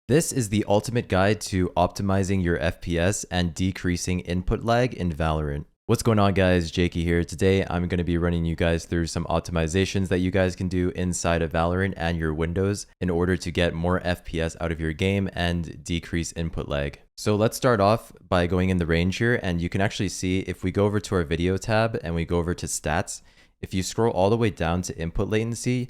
This is the ultimate guide to optimizing your FPS and decreasing input lag in Valorant. What's going on, guys? Jaeky here. Today I'm going to be running you guys through some optimizations that you guys can do inside of Valorant and your windows in order to get more FPS out of your game and decrease input lag. So let's start off by going in the range here, and you can actually see if we go over to our video tab and we go over to stats, if you scroll all the way down to input latency,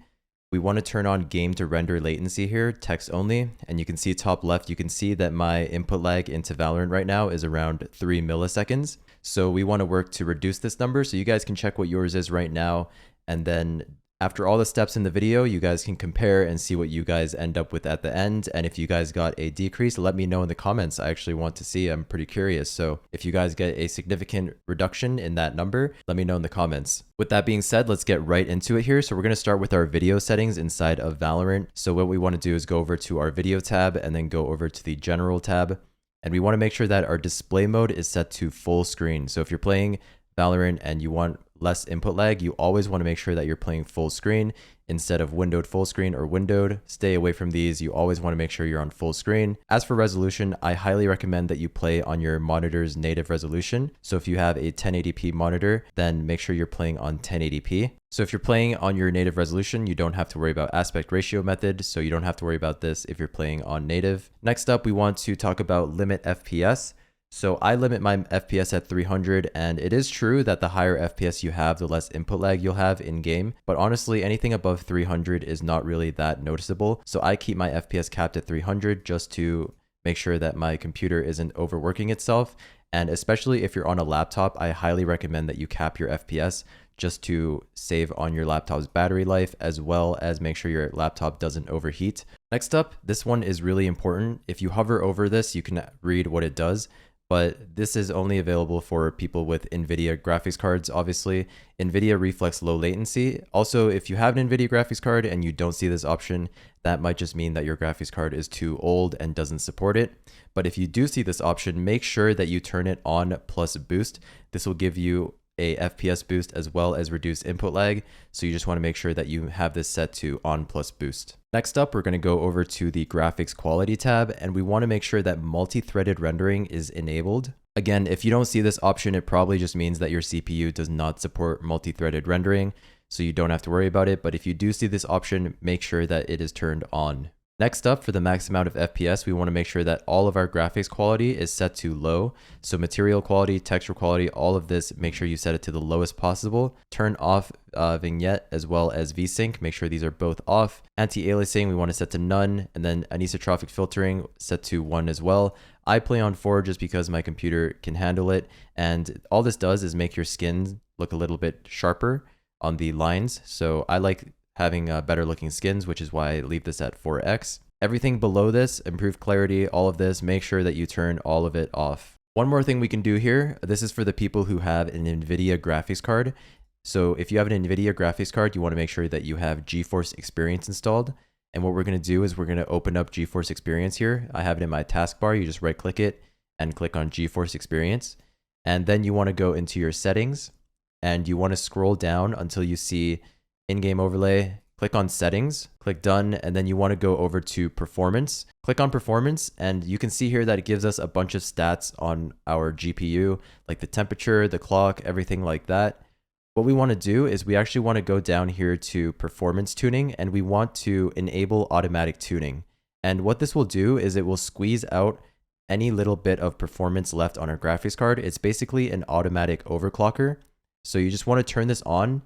we want to turn on game to render latency here, text only, and you can see top left, you can see that my input lag into Valorant right now is around 3 milliseconds. So we want to work to reduce this number, so you guys can check what yours is right now, and then after all the steps in the video, you guys can compare and see what you guys end up with at the end. And if you guys got a decrease, let me know in the comments. I actually want to see, I'm pretty curious. So if you guys get a significant reduction in that number, let me know in the comments. With that being said, let's get right into it here. So we're going to start with our video settings inside of Valorant. So what we want to do is go over to our video tab and then go over to the general tab. And we want to make sure that our display mode is set to full screen. So if you're playing Valorant and you want less input lag, you always want to make sure that you're playing full screen instead of windowed full screen or windowed. Stay away from these. You always want to make sure you're on full screen. As for resolution, I highly recommend that you play on your monitor's native resolution. So if you have a 1080p monitor, then make sure you're playing on 1080p. So if you're playing on your native resolution, you don't have to worry about aspect ratio method. So you don't have to worry about this if you're playing on native. Next up, we want to talk about limit FPS. So I limit my FPS at 300, and it is true that the higher FPS you have, the less input lag you'll have in game. But honestly, anything above 300 is not really that noticeable. So I keep my FPS capped at 300 just to make sure that my computer isn't overworking itself. And especially if you're on a laptop, I highly recommend that you cap your FPS just to save on your laptop's battery life, as well as make sure your laptop doesn't overheat. Next up, this one is really important. If you hover over this, you can read what it does. But this is only available for people with NVIDIA graphics cards, obviously. NVIDIA reflects low latency. Also, if you have an NVIDIA graphics card and you don't see this option, that might just mean that your graphics card is too old and doesn't support it. But if you do see this option, make sure that you turn it on plus boost. This will give you a FPS boost as well as reduce input lag. So you just want to make sure that you have this set to on plus boost. Next up, we're going to go over to the graphics quality tab, and we want to make sure that multi-threaded rendering is enabled. Again, if you don't see this option, it probably just means that your CPU does not support multi-threaded rendering, so you don't have to worry about it. But if you do see this option, make sure that it is turned on. Next up, for the max amount of FPS, we want to make sure that all of our graphics quality is set to low. So material quality, texture quality, all of this, make sure you set it to the lowest possible. Turn off vignette as well as VSync. Make sure these are both off. Anti-aliasing, we want to set to none. And then anisotropic filtering, set to 1 as well. I play on 4 just because my computer can handle it. And all this does is make your skin look a little bit sharper on the lines. So I like having better looking skins, which is why I leave this at 4x. Everything below this, improve clarity, all of this, make sure that you turn all of it off. One more thing we can do here, this is for the people who have an NVIDIA graphics card. So if you have an NVIDIA graphics card, you want to make sure that you have GeForce Experience installed. And what we're going to do is we're going to open up GeForce Experience here. I have it in my taskbar. You just right click it and click on GeForce Experience. And then you want to go into your settings and you want to scroll down until you see in-game overlay, click on settings, click done, and then you want to go over to performance. Click on performance, and you can see here that it gives us a bunch of stats on our GPU, like the temperature, the clock, everything like that. What we want to do is we actually want to go down here to performance tuning, and we want to enable automatic tuning. And what this will do is it will squeeze out any little bit of performance left on our graphics card. It's basically an automatic overclocker. So you just want to turn this on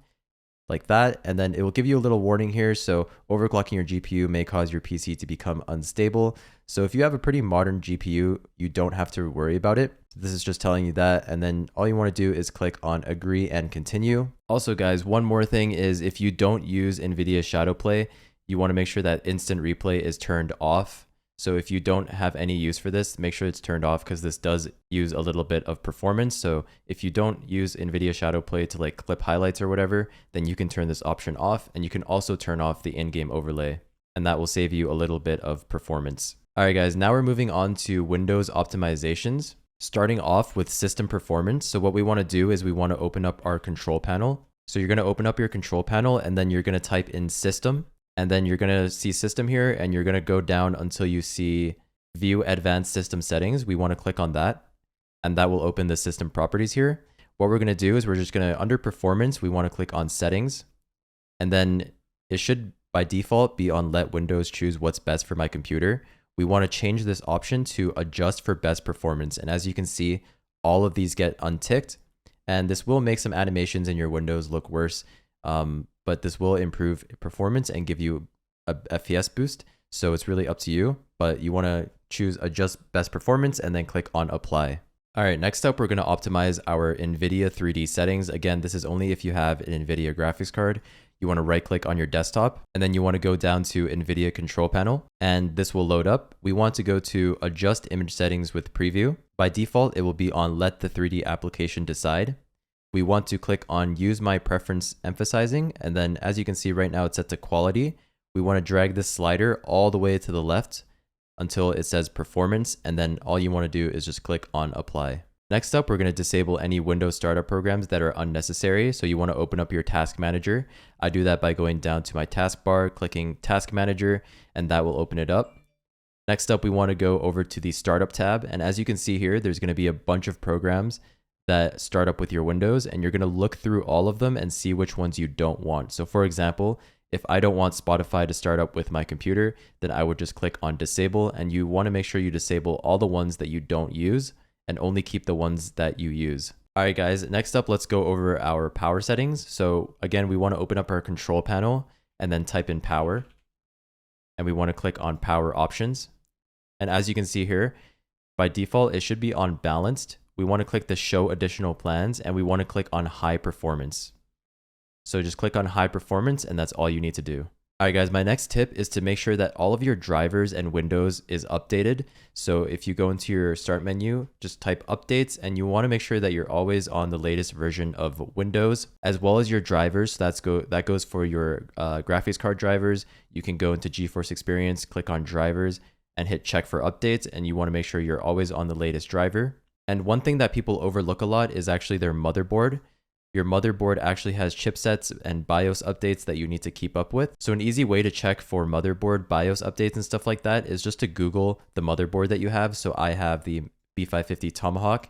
like that, and then it will give you a little warning here. So overclocking your GPU may cause your PC to become unstable. So if you have a pretty modern GPU, you don't have to worry about it. This is just telling you that, and then all you want to do is click on agree and continue. Also guys, one more thing is if you don't use NVIDIA Shadowplay, you want to make sure that instant replay is turned off. So if you don't have any use for this, make sure it's turned off because this does use a little bit of performance. So if you don't use NVIDIA Shadowplay to like clip highlights or whatever, then you can turn this option off, and you can also turn off the in-game overlay, and that will save you a little bit of performance. All right guys, now we're moving on to Windows optimizations, starting off with system performance. So what we want to do is we want to open up our control panel. So you're going to open up your control panel, and then you're going to type in system. And then you're going to see system here, and you're going to go down until you see view advanced system settings. We want to click on that, and that will open the system properties here. What we're going to do is we're just going to, under performance, we want to click on settings, and then it should by default be on let Windows choose what's best for my computer. We want to change this option to adjust for best performance. And as you can see, all of these get unticked, and this will make some animations in your Windows look worse. But this will improve performance and give you a FPS boost. So it's really up to you, but you want to choose adjust best performance and then click on apply. All right, next up, we're going to optimize our NVIDIA 3D settings. Again, this is only if you have an NVIDIA graphics card. You want to right click on your desktop, and then you want to go down to NVIDIA control panel, and this will load up. We want to go to adjust image settings with preview. By default, it will be on let the 3D application decide. We want to click on use my preference emphasizing, and then as you can see right now, it's set to quality. We want to drag this slider all the way to the left until it says performance, and then all you want to do is just click on apply. Next up, we're going to disable any Windows startup programs that are unnecessary. So you want to open up your task manager. I do that by going down to my taskbar, clicking task manager, and that will open it up. Next up, we want to go over to the startup tab. And as you can see here, there's going to be a bunch of programs that start up with your Windows, and you're going to look through all of them and see which ones you don't want. So for example, if I don't want Spotify to start up with my computer, then I would just click on disable, and you want to make sure you disable all the ones that you don't use and only keep the ones that you use. All right, guys, next up, let's go over our power settings. So again, we want to open up our control panel and then type in power, and we want to click on power options. And as you can see here, by default, it should be on balanced. We want to click the show additional plans, and we want to click on high performance. So just click on high performance, and that's all you need to do. All right, guys, my next tip is to make sure that all of your drivers and Windows is updated. So if you go into your start menu, just type updates, and you want to make sure that you're always on the latest version of Windows, as well as your drivers. So that goes for your graphics card drivers. You can go into GeForce Experience, click on drivers, and hit check for updates, and you want to make sure you're always on the latest driver. And one thing that people overlook a lot is actually their motherboard. Your motherboard actually has chipsets and BIOS updates that you need to keep up with. So an easy way to check for motherboard BIOS updates and stuff like that is just to Google the motherboard that you have. So I have the B550 Tomahawk.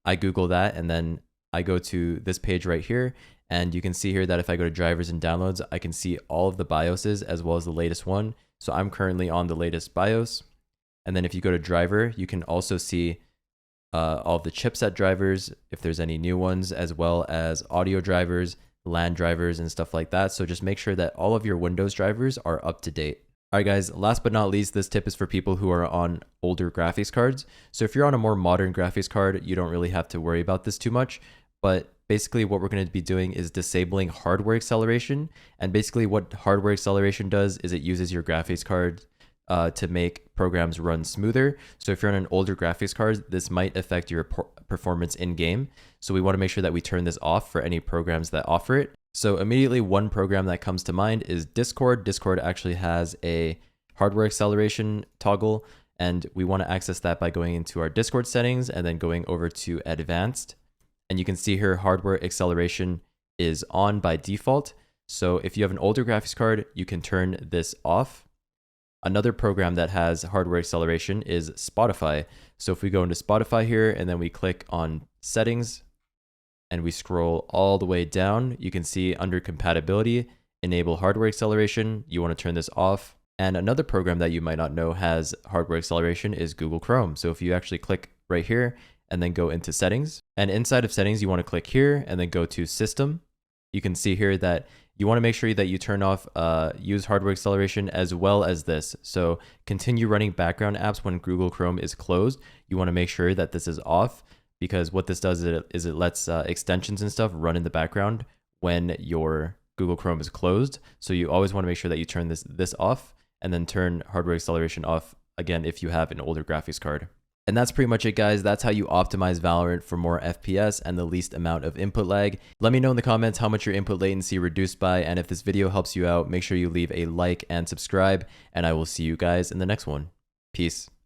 I Google that, and then I go to this page right here, and you can see here that if I go to drivers and downloads, I can see all of the BIOSes as well as the latest one. So I'm currently on the latest BIOS. And then if you go to driver, you can also see all of the chipset drivers, if there's any new ones, as well as audio drivers, LAN drivers, and stuff like that. So just make sure that all of your Windows drivers are up to date. All right, guys, last but not least, this tip is for people who are on older graphics cards. So if you're on a more modern graphics card, you don't really have to worry about this too much. But basically what we're going to be doing is disabling hardware acceleration. And basically what hardware acceleration does is it uses your graphics card to make programs run smoother. So if you're on an older graphics card, this might affect your performance in game. So we want to make sure that we turn this off for any programs that offer it. So immediately one program that comes to mind is Discord. Discord actually has a hardware acceleration toggle, and we want to access that by going into our Discord settings and then going over to advanced. And you can see here hardware acceleration is on by default. So if you have an older graphics card, you can turn this off. Another program that has hardware acceleration is Spotify. So if we go into Spotify here and then we click on settings and we scroll all the way down, you can see under compatibility, enable hardware acceleration. You want to turn this off. And another program that you might not know has hardware acceleration is Google Chrome. So if you actually click right here and then go into settings, and inside of settings, you want to click here and then go to system. You can see here that you want to make sure that you turn off use hardware acceleration as well as this. So continue running background apps when Google Chrome is closed. You want to make sure that this is off, because what this does is it lets extensions and stuff run in the background when your Google Chrome is closed. So you always want to make sure that you turn this off, and then turn hardware acceleration off again if you have an older graphics card. And that's pretty much it, guys. That's how you optimize Valorant for more FPS and the least amount of input lag. Let me know in the comments how much your input latency reduced by, and if this video helps you out, make sure you leave a like and subscribe, and I will see you guys in the next one. Peace.